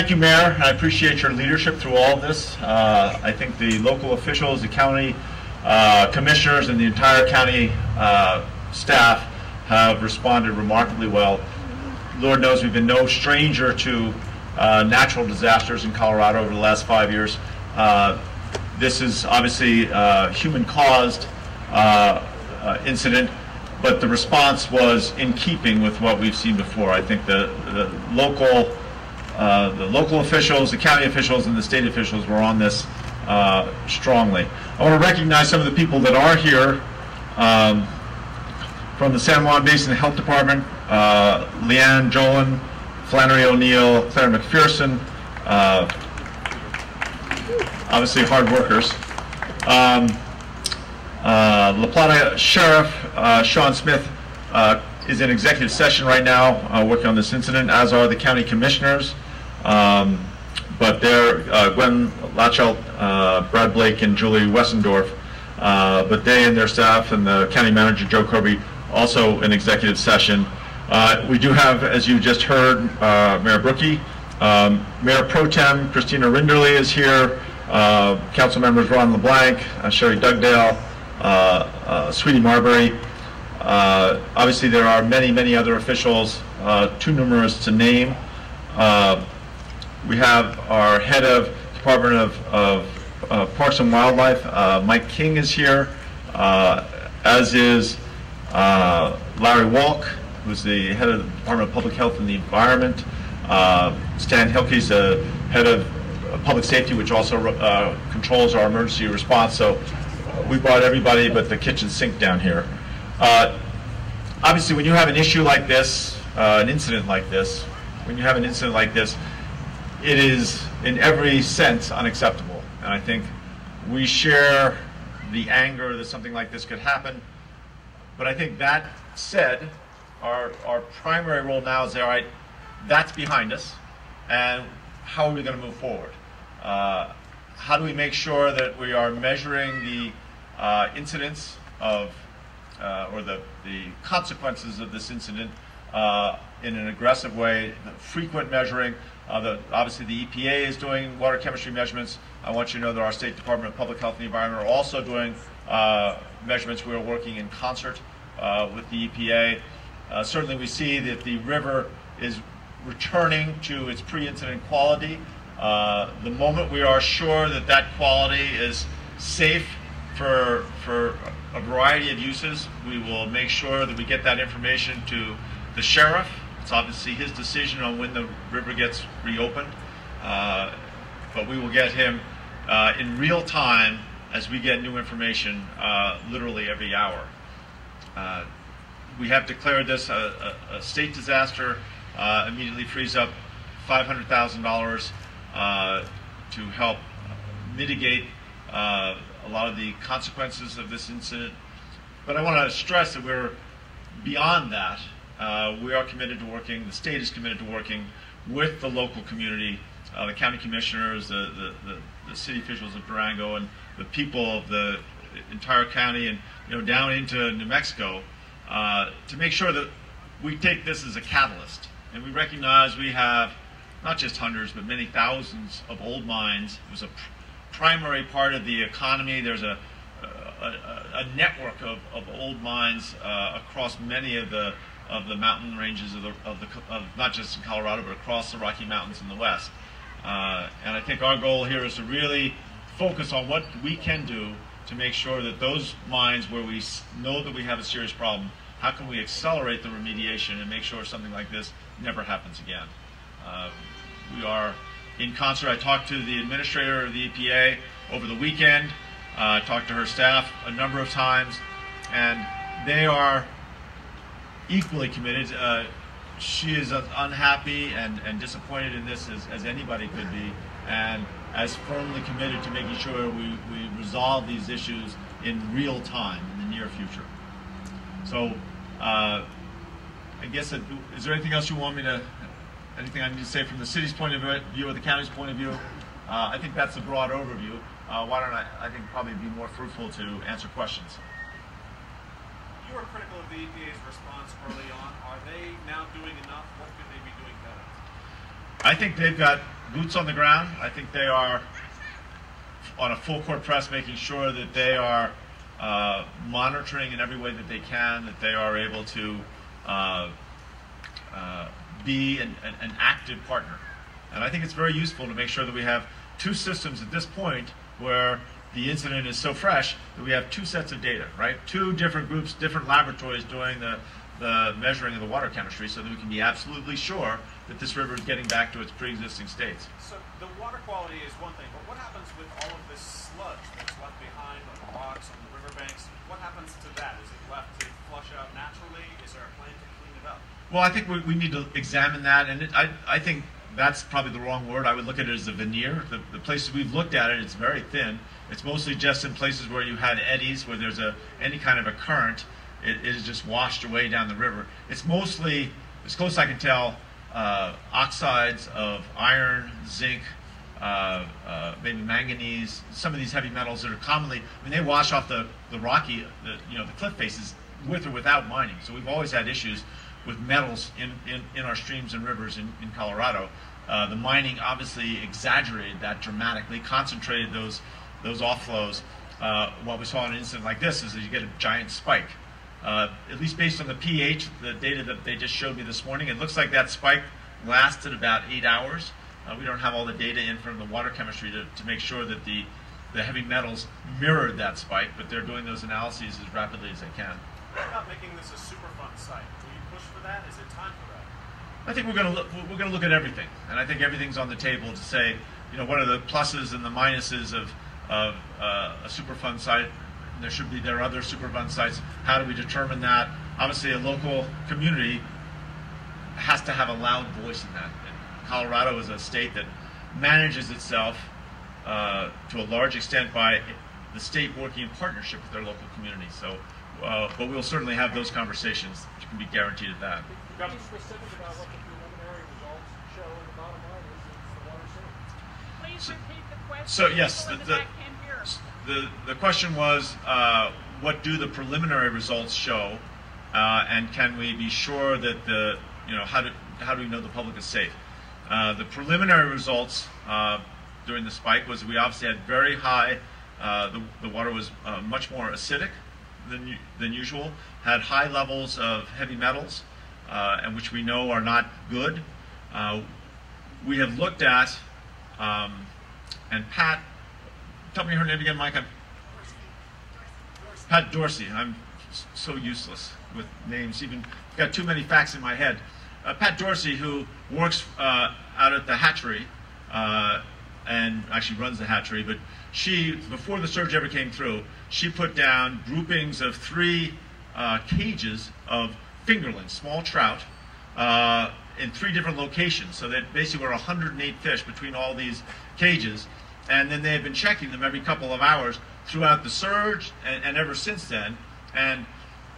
thank you, Mayor. I appreciate your leadership through all of this. I think the local officials, the county commissioners, and the entire county staff have responded remarkably well. Lord knows we've been no stranger to natural disasters in Colorado over the last 5 years. This is obviously a human-caused incident, but the response was in keeping with what we've seen before. I think the local officials, the county officials, and the state officials were on this strongly. I want to recognize some of the people that are here from the San Juan Basin Health Department: Leanne Jolin, Flannery O'Neill, Claire McPherson, obviously hard workers. La Plata Sheriff Sean Smith is in executive session right now working on this incident, as are the county commissioners. But they're Gwen Latchelt, Brad Blake, and Julie Wessendorf. But they and their staff and the county manager, Joe Kirby, also in executive session. We do have, as you just heard, Mayor Brookie. Mayor Pro Tem Christina Rinderly is here. Council members Ron LeBlanc, Sherry Dugdale, Sweetie Marbury. Obviously there are many, many other officials, too numerous to name. We have our head of Department of Parks and Wildlife, Mike King, is here, as is Larry Walk, who's the head of the Department of Public Health and the Environment. Stan Hilke's the head of Public Safety, which also controls our emergency response. So we brought everybody but the kitchen sink down here. Obviously, when you have an issue like this, an incident like this, it is in every sense unacceptable. And I think we share the anger that something like this could happen. But I think that said, our primary role now is, all right, that's behind us, and how are we going to move forward? How do we make sure that we are measuring the incidents of, or the consequences of this incident in an aggressive way, frequent measuring. Obviously the EPA is doing water chemistry measurements. I want you to know that our State Department of Public Health and the Environment are also doing measurements. We are working in concert with the EPA. Certainly we see that the river is returning to its pre-incident quality. The moment we are sure that that quality is safe for a variety of uses, we will make sure that we get that information to the sheriff. It's obviously his decision on when the river gets reopened, but we will get him in real time as we get new information literally every hour. We have declared this a state disaster, immediately frees up $500,000 to help mitigate a lot of the consequences of this incident. But I want to stress that we're beyond that. We are committed to working, the state is committed to working with the local community, the county commissioners, the city officials of Durango, and the people of the entire county, and down into New Mexico, to make sure that we take this as a catalyst. And we recognize we have not just hundreds, but many thousands of old mines. It was a primary part of the economy. There's a network of old mines across many of the mountain ranges of not just in Colorado, but across the Rocky Mountains in the West. And I think our goal here is to really focus on what we can do to make sure that those mines where we know that we have a serious problem, how can we accelerate the remediation and make sure something like this never happens again. We are in concert. I talked to the administrator of the EPA over the weekend. I talked to her staff a number of times, and they are equally committed. She is as unhappy and disappointed in this as anybody could be, and as firmly committed to making sure we resolve these issues in real time in the near future. So I guess, is there anything else you want me to, anything I need to say from the city's point of view or the county's point of view? I think that's the broad overview. Why don't I think probably be more fruitful to answer questions. You were critical of the EPA's response early on. Are they now doing enough? What could they be doing better? I think they've got boots on the ground. I think they are on a full court press, making sure that they are monitoring in every way that they can, that they are able to be an active partner. And I think it's very useful to make sure that we have two systems at this point where the incident is so fresh that we have two sets of data, right? Two different groups, different laboratories doing the measuring of the water chemistry so that we can be absolutely sure that this river is getting back to its pre-existing states. So the water quality is one thing, but what happens with all of this sludge that's left behind on the rocks, on the riverbanks? What happens to that? Is it left to flush out naturally? Is there a plan to clean it up? Well, I think we need to examine that, and I think that's probably the wrong word. I would look at it as a veneer. The places we've looked at it, it's very thin. It's mostly just in places where you had eddies, where there's any kind of a current. It is just washed away down the river. It's mostly, as close as I can tell, oxides of iron, zinc, maybe manganese, some of these heavy metals that are commonly, I mean, they wash off the rocky, the cliff faces with or without mining. So we've always had issues with metals in our streams and rivers in Colorado. The mining obviously exaggerated that dramatically, concentrated those offlows. What we saw in an incident like this is that you get a giant spike. At least based on the pH, the data that they just showed me this morning, it looks like that spike lasted about 8 hours. We don't have all the data in from the water chemistry to make sure that the heavy metals mirrored that spike, but they're doing those analyses as rapidly as they can. What about making this a Superfund site? Will you push for that? Is it time for that? I think we're going to look at everything, and I think everything's on the table to say, what are the pluses and the minuses of a Superfund site. There are other Superfund sites. How do we determine that? Obviously, a local community has to have a loud voice in that. And Colorado is a state that manages itself to a large extent by the state working in partnership with their local community. So, but we'll certainly have those conversations. You can be guaranteed of that. Be specific about what the preliminary results show, and the bottom line is the water safe. Please repeat the question. So yes, People in the back can't hear. the question was, what do the preliminary results show, and can we be sure that how do we know the public is safe? The preliminary results during the spike was we obviously had very high. The water was much more acidic than usual. Had high levels of heavy metals, and which we know are not good. We have looked at, and Pat. Tell me her name again, Mike. Pat Dorsey. I'm so useless with names. Even got too many facts in my head. Pat Dorsey, who works out at the hatchery and actually runs the hatchery, but she, before the surge ever came through, she put down groupings of 3 cages of fingerlings, small trout, in 3 different locations. So that basically were 108 fish between all these cages. And then they have been checking them every couple of hours throughout the surge and ever since then. And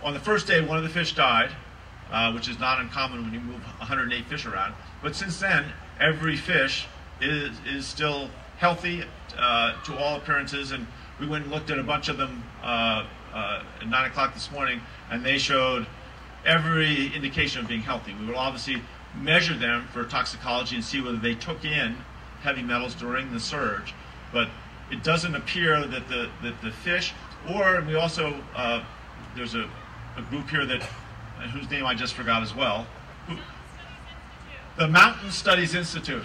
on the first day, one of the fish died, which is not uncommon when you move 108 fish around. But since then, every fish is still healthy to all appearances. And we went and looked at a bunch of them at 9 o'clock this morning, and they showed every indication of being healthy. We will obviously measure them for toxicology and see whether they took in heavy metals during the surge, but it doesn't appear that the fish, or we also there's a group here that whose name I just forgot as well, the Mountain Studies Institute,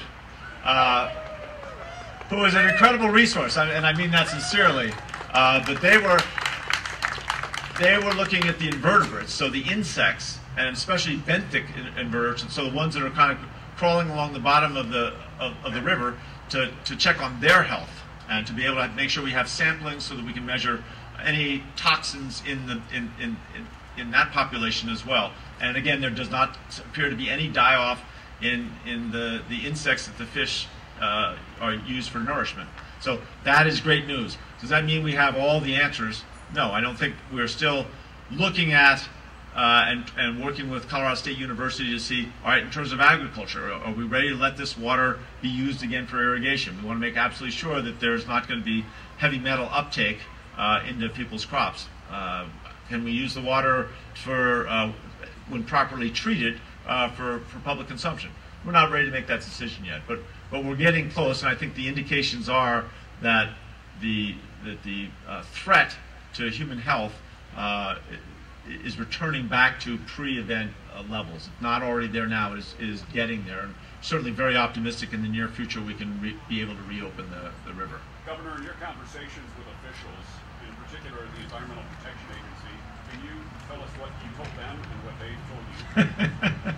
who is an incredible resource, and I mean that sincerely. But they were looking at the invertebrates, so the insects, and especially benthic invertebrates, so the ones that are kind of crawling along the bottom of the river to check on their health and to be able to make sure we have sampling so that we can measure any toxins in that population as well. And again, there does not appear to be any die-off in the insects that the fish are used for nourishment. So that is great news. Does that mean we have all the answers? No, I don't think. We're still looking at and working with Colorado State University to see, all right, in terms of agriculture, are we ready to let this water be used again for irrigation? We want to make absolutely sure that there's not going to be heavy metal uptake into people's crops. Can we use the water for, when properly treated, for public consumption? we're not ready to make that decision yet. But we're getting close, and I think the indications are that the threat to human health is returning back to pre-event levels. If not already there now, is getting there. And certainly very optimistic in the near future we can be able to reopen the river. Governor, in your conversations with officials, in particular the Environmental Protection Agency, can you tell us what you told them and what they told you?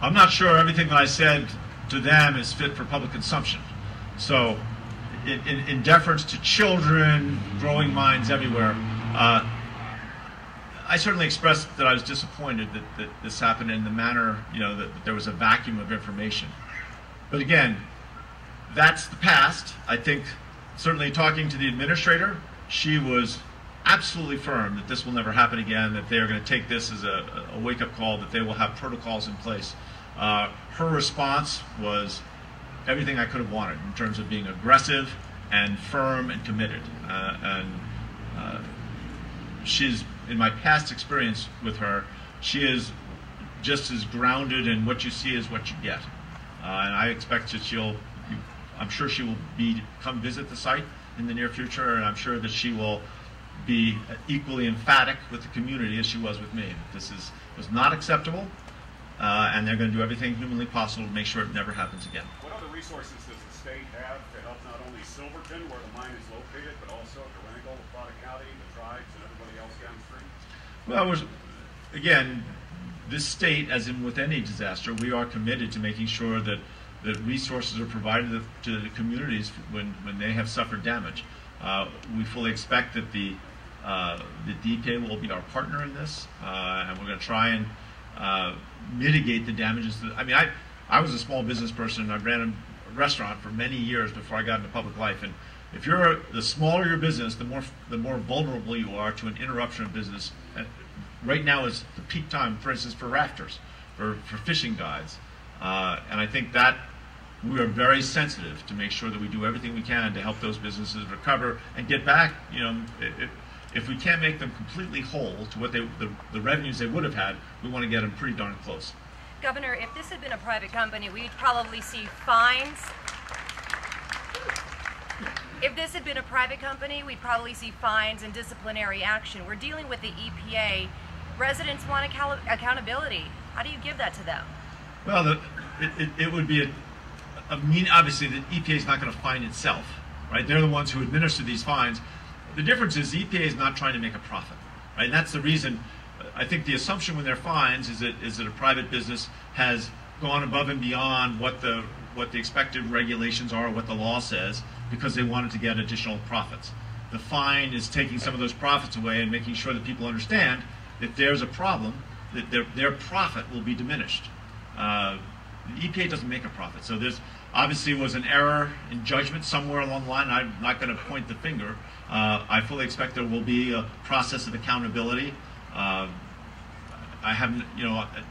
I'm not sure everything that I said to them is fit for public consumption. So, in deference to children, growing minds everywhere, I certainly expressed that I was disappointed that this happened in the manner, that there was a vacuum of information. But again, that's the past. I think certainly talking to the administrator, she was absolutely firm that this will never happen again, that they are going to take this as a wake-up call, that they will have protocols in place. Her response was everything I could have wanted in terms of being aggressive and firm and committed. She's, in my past experience with her, she is just as grounded in what you see is what you get. And I expect that I'm sure she will come visit the site in the near future, and I'm sure that she will be equally emphatic with the community as she was with me. This was not acceptable, and they're going to do everything humanly possible to make sure it never happens again. What other resources does the state have to help not only Silverton, where the mine is located, but also Durango, Plata County, the tribes, and everybody else downstream? Well, again, this state, as in with any disaster, we are committed to making sure that resources are provided to the communities when they have suffered damage. We fully expect that the DPA will be our partner in this, and we're going to try and mitigate the damages. I was a small business person. I ran a restaurant for many years before I got into public life, and if the smaller your business, the more vulnerable you are to an interruption of business. Right now is the peak time, for instance, for rafters, for fishing guides, and I think that we are very sensitive to make sure that we do everything we can to help those businesses recover and get back. If we can't make them completely whole to what the revenues they would have had, we want to get them pretty darn close. Governor, if this had been a private company, we'd probably see fines. If this had been a private company, we'd probably see fines and disciplinary action. We're dealing with the EPA. Residents want accountability. How do you give that to them? Well, it would be obviously the EPA is not going to fine itself, right? They're the ones who administer these fines. The difference is the EPA is not trying to make a profit, right? And that's the reason. I think the assumption when they're fines is that a private business has gone above and beyond what the expected regulations are, or what the law says, because they wanted to get additional profits. The fine is taking some of those profits away and making sure that people understand that there's a problem, that their profit will be diminished. The EPA doesn't make a profit, so there's obviously was an error in judgment somewhere along the line. I'm not going to point the finger. I fully expect there will be a process of accountability.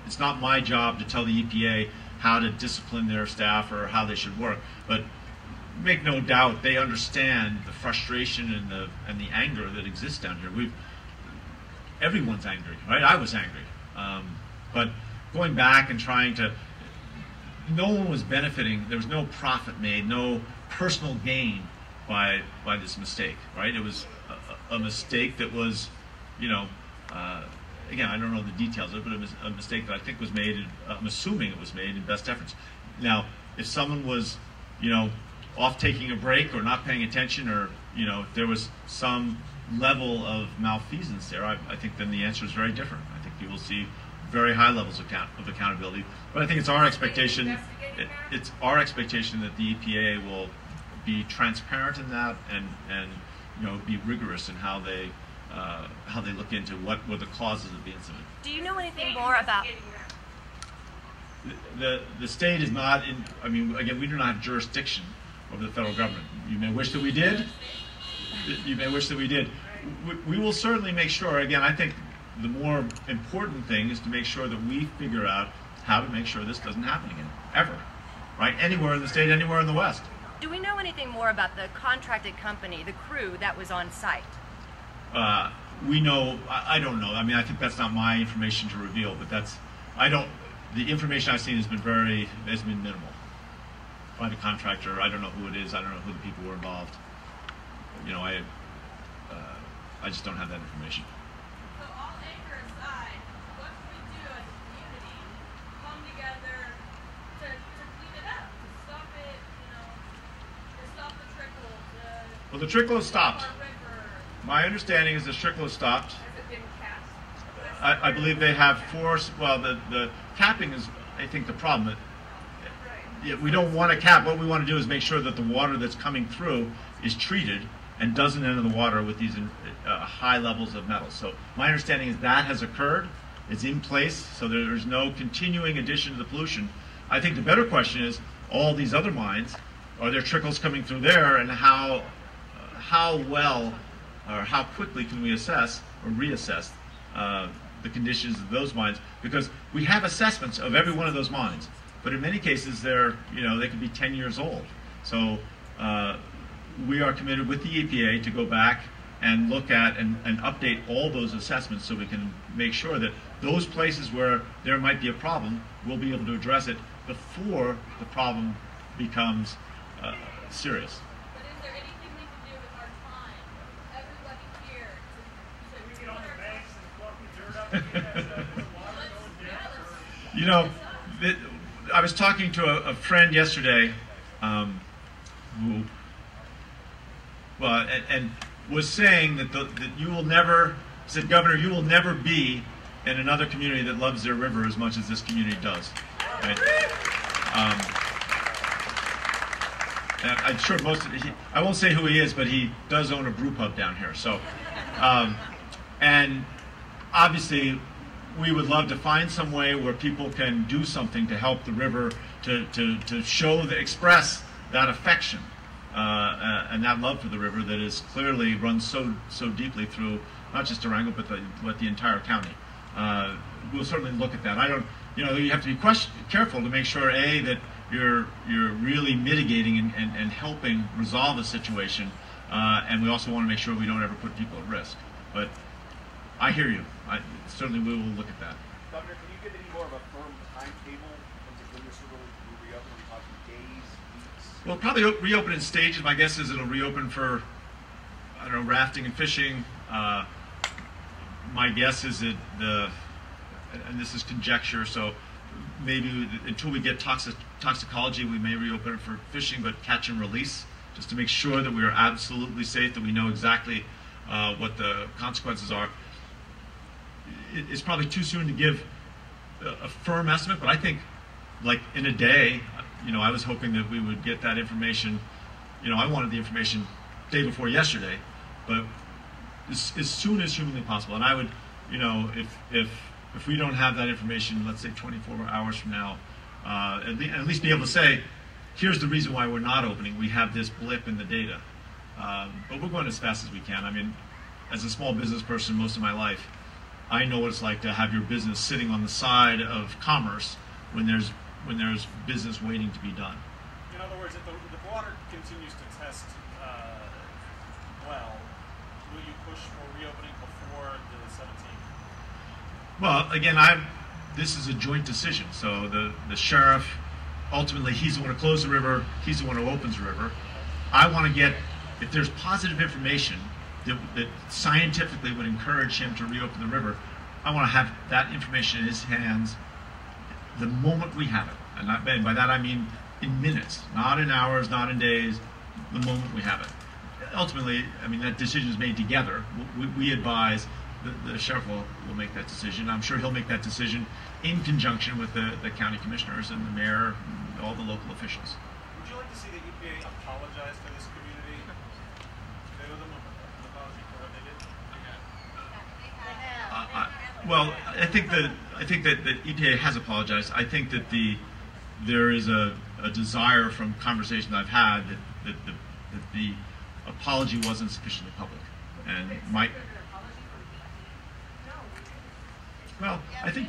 It's not my job to tell the EPA how to discipline their staff or how they should work, but make no doubt they understand the frustration and the anger that exists down here. Everyone's angry, right? I was angry, but going back and trying to, no one was benefiting. There was no profit made, no personal gain by this mistake, right? It was a mistake that was, again, I don't know the details of it, but it was a mistake that I think was made. I'm assuming it was made in best efforts. Now, if someone was, off taking a break or not paying attention, or if there was some level of malfeasance there, I think then the answer is very different. I think you will see very high levels of accountability. But I think it's our expectation. It's our expectation that the EPA will be transparent in that and be rigorous in how they look into what were the causes of the incident. Do you know anything more about? The state is not in. Again, we do not have jurisdiction over the federal government. You may wish that we did. You may wish that we did. We will certainly make sure. Again, I think the more important thing is to make sure that we figure out how to make sure this doesn't happen again, ever, right? Anywhere in the state, anywhere in the West. Do we know anything more about the contracted company, the crew that was on site? We know. I don't know. I think that's not my information to reveal. But I don't. the information I've seen has been minimal. Private contractor, I don't know who it is, I don't know who the people were involved. You know, I just don't have that information. So all anger aside, what can we do as a community come together to clean it up, to stop it, to stop the trickle, Well, the trickle has stopped. our river? My understanding is the trickle has stopped. Has it been cast? I believe they have force. Well, the capping is, I think, the problem. Yeah, we don't want to cap. What we want to do is make sure that the water that's coming through is treated and doesn't enter the water with these high levels of metals. So my understanding is that has occurred. It's in place, so there's no continuing addition to the pollution. I think the better question is, all these other mines, are there trickles coming through there, and how well or how quickly can we assess or reassess the conditions of those mines? Because we have assessments of every one of those mines, but in many cases they could be 10 years old. So we are committed with the EPA to go back and look at and update all those assessments so we can make sure that those places where there might be a problem, we'll be able to address it before the problem becomes serious. But is there anything we can do with our time? Everybody here to Get on the banks and pluck the dirt up and get that water going down. You know, I was talking to a friend yesterday who, well, and was saying that you will never, said, Governor, you will never be in another community that loves their river as much as this community does. Right? And I'm sure I won't say who he is, but he does own a brew pub down here. So, and obviously, we would love to find some way where people can do something to help the river, to show, express that affection and that love for the river that is clearly runs so deeply through not just Durango but the entire county. We'll certainly look at that. I don't, you have to be careful to make sure that you're really mitigating and helping resolve the situation, and we also want to make sure we don't ever put people at risk. But I hear you. Certainly we will look at that. Governor, can you give any more of a firm timetable in terms of when this will reopen? Are we talking days, weeks? We'll probably reopen in stages. My guess is it'll reopen for, I don't know, rafting and fishing. My guess is that and this is conjecture, so maybe until we get toxicology, we may reopen it for fishing, but catch and release, just to make sure that we are absolutely safe, that we know exactly what the consequences are. It's probably too soon to give a firm estimate, but I think, like in a day, I was hoping that we would get that information. I wanted the information day before yesterday, but as soon as humanly possible. And I would, if we don't have that information, let's say 24 hours from now, at least be able to say, here's the reason why we're not opening. We have this blip in the data, but we're going as fast as we can. I mean, as a small business person most of my life, I know what it's like to have your business sitting on the side of commerce when there's business waiting to be done. In other words, if the water continues to test well, will you push for reopening before the 17th? Well, again, this is a joint decision. So the sheriff, ultimately, he's the one who closed the river. He's the one who opens the river. I want to get, if there's positive information that scientifically would encourage him to reopen the river, I want to have that information in his hands the moment we have it. And by that I mean in minutes, not in hours, not in days, the moment we have it. Ultimately, I mean, that decision is made together. We advise, the sheriff will make that decision. I'm sure he'll make that decision in conjunction with the county commissioners and the mayor and all the local officials. Would you like to see the EPA apologize to this community? They owe them an apology for what they did? Well, I think that the EPA has apologized. I think that there is a desire from conversations I've had that the apology wasn't sufficiently public, and well, I think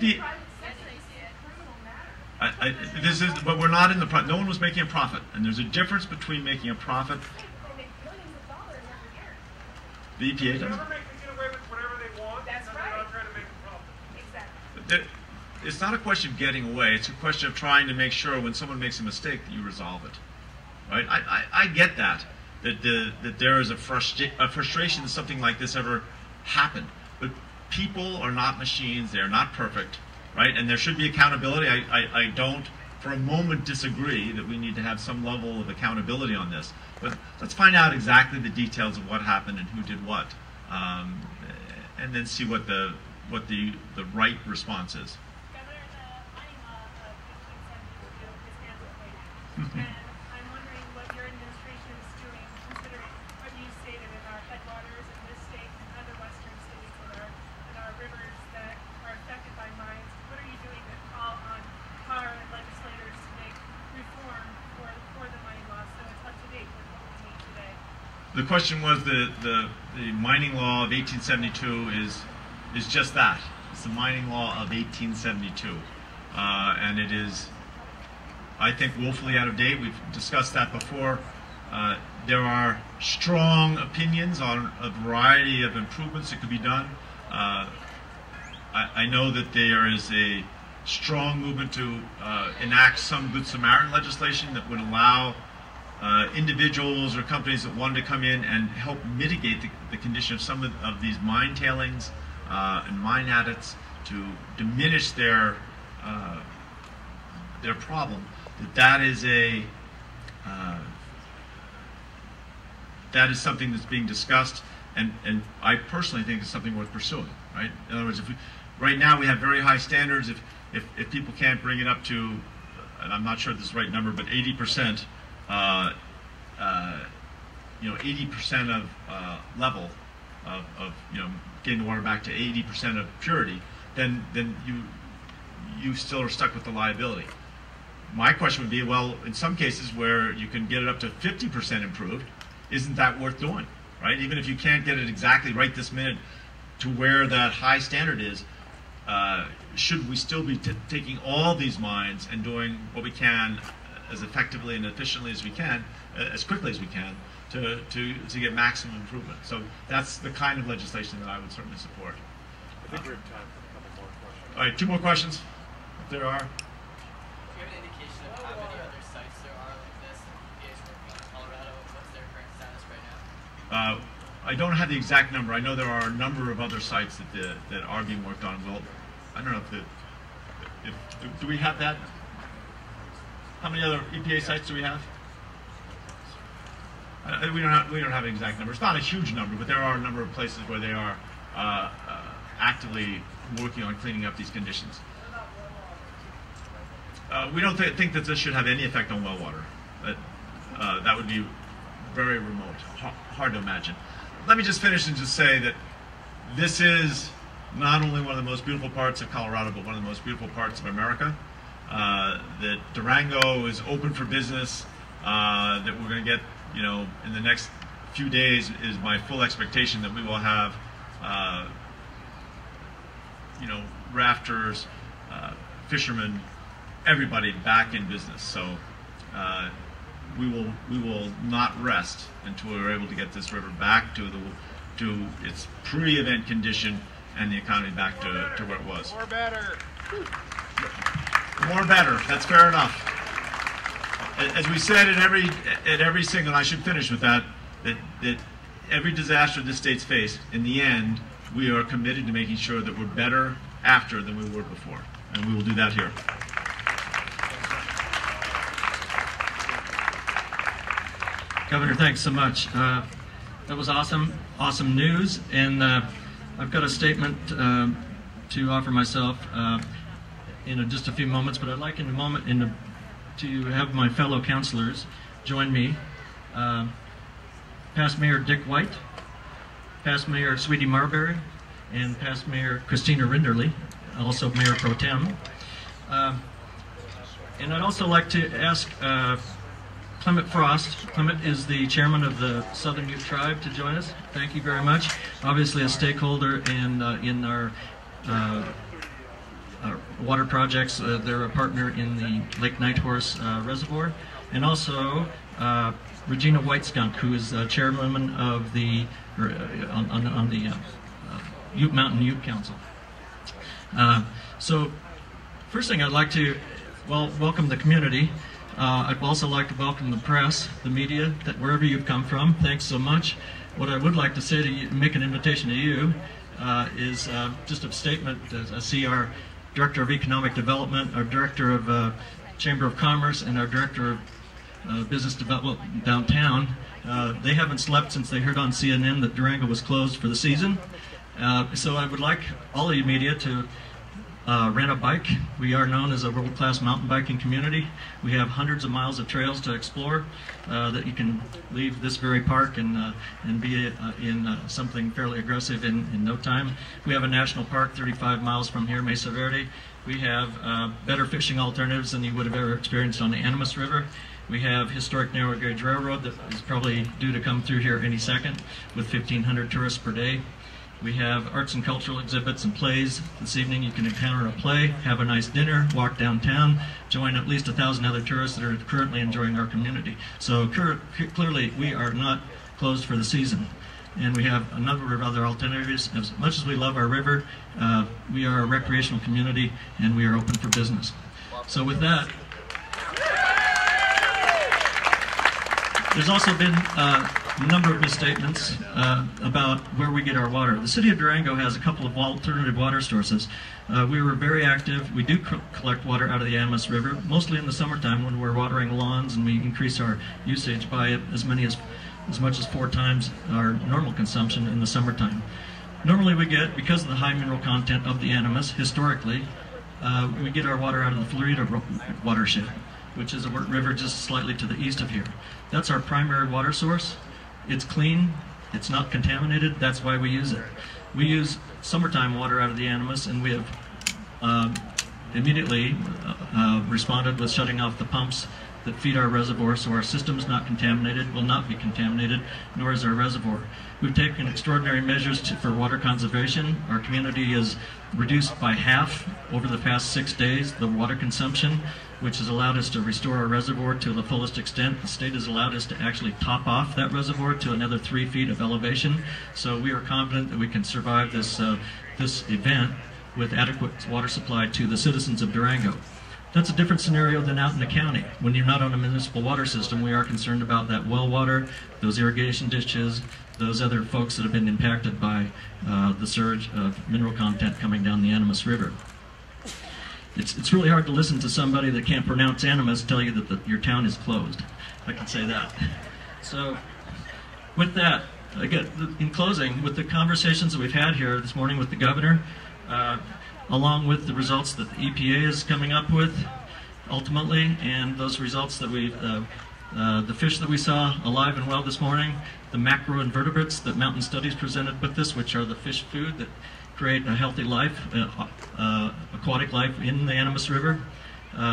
this is, but we're not in the no one was making a profit, and there's a difference between making a profit. The EPA does. Government can get away with whatever they want. That's and right. They're not trying to make a profit. Exactly. it's not a question of getting away. It's a question of trying to make sure when someone makes a mistake that you resolve it. Right? I get that there is a frustration that something like this ever happened. But people are not machines. They are not perfect. Right? And there should be accountability. I don't for a moment disagree that we need to have some level of accountability on this. But let's find out exactly the details of what happened and who did what, and then see what the right response is. Governor, the mining law of 1872 is antiquated, and I'm wondering what your administration is doing, considering what you stated in our headwaters in this state and other western states and our rivers that are affected by mines. What are you doing to call on our legislators to make reform for the mining law so it's up to date with what we need today? The question was the mining law of 1872 is just that. It's the mining law of 1872, and it is, I think, woefully out of date. We've discussed that before. There are strong opinions on a variety of improvements that could be done. I know that there is a strong movement to enact some Good Samaritan legislation that would allow individuals or companies that wanted to come in and help mitigate the condition of some of these mine tailings and mine adits to diminish their problem. That is something that's being discussed, and I personally think it's something worth pursuing. Right? In other words, right now we have very high standards. If people can't bring it up to, and I'm not sure if this is the right number, but 80%, 80% of level of getting the water back to 80% of purity, then you still are stuck with the liability. My question would be, well, in some cases where you can get it up to 50% improved, isn't that worth doing? Right? Even if you can't get it exactly right this minute to where that high standard is, should we still be taking all these mines and doing what we can as effectively and efficiently as we can, as quickly as we can, to get maximum improvement? So that's the kind of legislation that I would certainly support. I think we have time for a couple more questions. All right, 2 more questions, if there are. Do you have an indication of how many other sites there are like this that EPA is working on in Colorado? What's their current status right now? I don't have the exact number. I know there are a number of other sites that are being worked on. Well, I don't know if do we have that? How many other EPA sites do we have? We don't have an exact number. It's not a huge number, but there are a number of places where they are actively working on cleaning up these conditions. We don't think that this should have any effect on well water. That would be very remote, hard to imagine. Let me just finish and just say that this is not only one of the most beautiful parts of Colorado, but one of the most beautiful parts of America. That Durango is open for business, that we're going to get, in the next few days is my full expectation that we will have, rafters, fishermen, everybody back in business. So we will not rest until we're able to get this river back to its pre-event condition and the economy back to where it was. More better. More better. That's fair enough. As we said at every single, and I should finish with that every disaster this state's faced, in the end, we are committed to making sure that we're better after than we were before, and we will do that here. Governor, thanks so much. That was awesome news, and I've got a statement to offer myself in just a few moments, but I'd like in a moment to have my fellow councilors join me. Past Mayor Dick White, Past Mayor Sweetie Marbury, and Past Mayor Christina Rinderle, also Mayor Pro Tem. And I'd also like to ask Clement Frost. Clement is the chairman of the Southern Ute Tribe to join us. Thank you very much. Obviously a stakeholder in our water projects. They're a partner in the Lake Nighthorse Reservoir. And also Regina Whiteskunk, who is chairwoman of the Ute Mountain Ute Council. So First thing I'd like to, welcome the community. I'd also like to welcome the press, the media, that wherever you've come from. Thanks so much. What I would like to say to you, make an invitation to you, is just a statement. I see our Director of Economic Development, our Director of Chamber of Commerce, and our Director of Business Development downtown. They haven't slept since they heard on CNN that Durango was closed for the season. So I would like all of you media to rent a bike. We are known as a world-class mountain biking community. We have hundreds of miles of trails to explore that you can leave this very park and be in something fairly aggressive in no time. We have a national park 35 miles from here, Mesa Verde. We have better fishing alternatives than you would have ever experienced on the Animas River. We have historic narrow gauge railroad that is probably due to come through here any second with 1,500 tourists per day. We have arts and cultural exhibits and plays. This evening you can encounter a play, have a nice dinner, walk downtown, join at least 1,000 other tourists that are currently enjoying our community. So clearly we are not closed for the season. And we have a number of other alternatives. As much as we love our river, we are a recreational community and we are open for business. So with that, there's also been a number of misstatements about where we get our water. The city of Durango has a couple of alternative water sources. We were very active. We do collect water out of the Animas River, mostly in the summertime when we're watering lawns and we increase our usage by as much as 4 times our normal consumption in the summertime. Normally we get, because of the high mineral content of the Animas, historically, we get our water out of the Florida watershed, which is a river just slightly to the east of here. That's our primary water source. It's clean, it's not contaminated, that's why we use it. We use summertime water out of the Animas, and we have immediately responded with shutting off the pumps that feed our reservoir, so our system is not contaminated, will not be contaminated, nor is our reservoir. We've taken extraordinary measures for water conservation. Our community has reduced by half over the past 6 days the water consumption, which has allowed us to restore our reservoir to the fullest extent. The state has allowed us to actually top off that reservoir to another 3 feet of elevation. So we are confident that we can survive this event with adequate water supply to the citizens of Durango. That's a different scenario than out in the county. When you're not on a municipal water system, we are concerned about that well water, those irrigation ditches, those other folks that have been impacted by the surge of mineral content coming down the Animas River. It's really hard to listen to somebody that can't pronounce Animas tell you that your town is closed. I can say that. So with that, again, in closing, with the conversations that we've had here this morning with the governor, along with the results that the EPA is coming up with, ultimately, and those results that the fish that we saw alive and well this morning, the macroinvertebrates that Mountain Studies presented with us, which are the fish food that create a healthy life, aquatic life in the Animas River.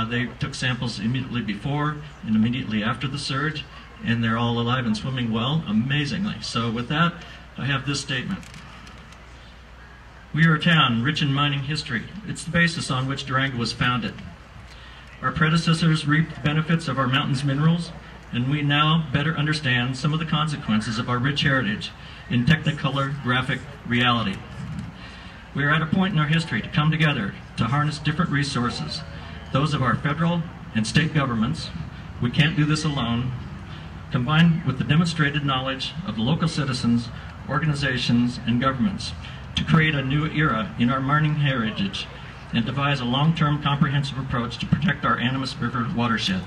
They took samples immediately before and immediately after the surge, and they're all alive and swimming well, amazingly. So with that, I have this statement. We are a town rich in mining history. It's the basis on which Durango was founded. Our predecessors reaped the benefits of our mountain's minerals, and we now better understand some of the consequences of our rich heritage in technicolor graphic reality. We are at a point in our history to come together to harness different resources, those of our federal and state governments. We can't do this alone, combined with the demonstrated knowledge of the local citizens, organizations, and governments, to create a new era in our mining heritage and devise a long-term comprehensive approach to protect our Animas River watershed.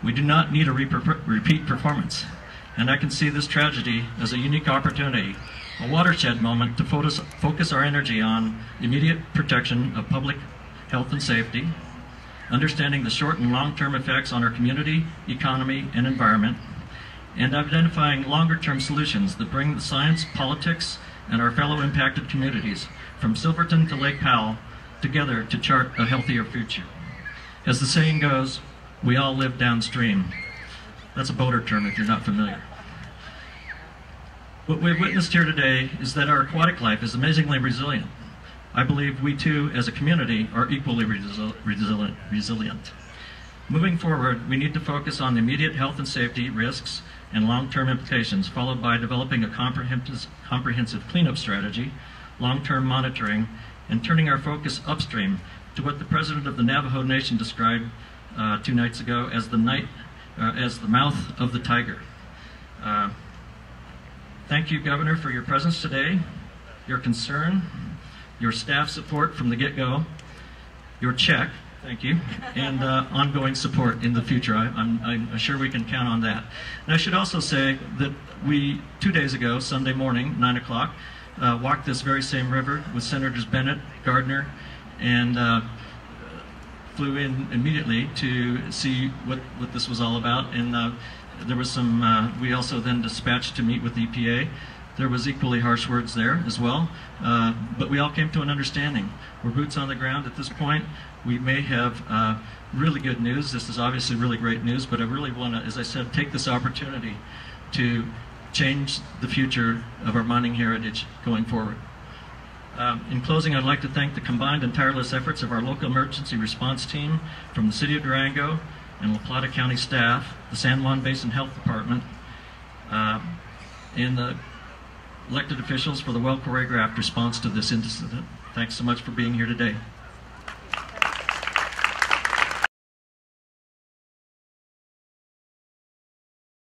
We do not need a repeat performance, and I can see this tragedy as a unique opportunity, a watershed moment to focus our energy on immediate protection of public health and safety, understanding the short and long-term effects on our community, economy, and environment, and identifying longer-term solutions that bring the science, politics, and our fellow impacted communities from Silverton to Lake Powell together to chart a healthier future. As the saying goes, we all live downstream. That's a boater term if you're not familiar. What we've witnessed here today is that our aquatic life is amazingly resilient. I believe we too, as a community, are equally resilient. Moving forward, we need to focus on the immediate health and safety risks and long-term implications, followed by developing a comprehensive cleanup strategy, long-term monitoring, and turning our focus upstream to what the President of the Navajo Nation described 2 nights ago as the mouth of the tiger. Thank you, Governor, for your presence today, your concern, your staff support from the get-go, your check, thank you, and ongoing support in the future. I'm sure we can count on that. And I should also say that we, 2 days ago, Sunday morning, 9 o'clock, walked this very same river with Senators Bennett, Gardner, and flew in immediately to see what this was all about. And there was some, we also then dispatched to meet with the EPA. There was equally harsh words there as well, but we all came to an understanding. We're boots on the ground at this point. We may have really good news. This is obviously really great news, but I really want to, as I said, take this opportunity to change the future of our mining heritage going forward. In closing, I'd like to thank the combined and tireless efforts of our local emergency response team from the City of Durango and La Plata County staff, the San Juan Basin Health Department, and the elected officials for the well-choreographed response to this incident. Thanks so much for being here today.